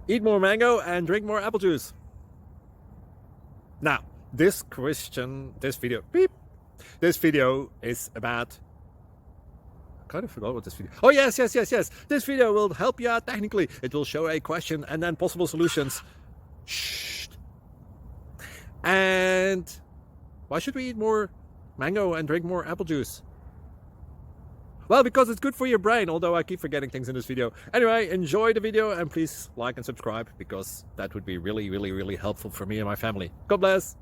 Eat more mango and drink more apple juice. Now, this video is about, I kind of forgot what this video. Oh, yes. This video will help you out technically. It will show a question and then possible solutions. Shh. And why should we eat more mango and drink more apple juice? Well, because it's good for your brain, although I keep forgetting things in this video. Anyway, enjoy the video and please like and subscribe, because that would be really helpful for me and my family. God bless.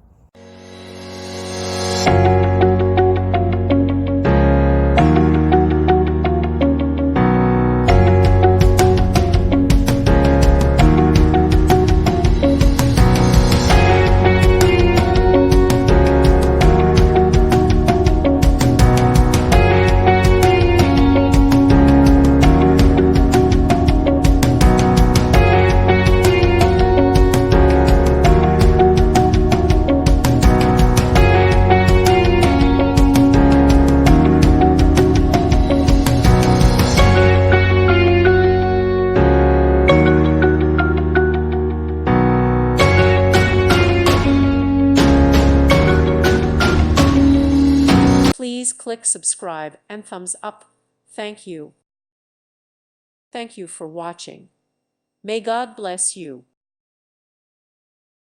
Please click subscribe and thumbs up. Thank you. Thank you for watching. May God bless you.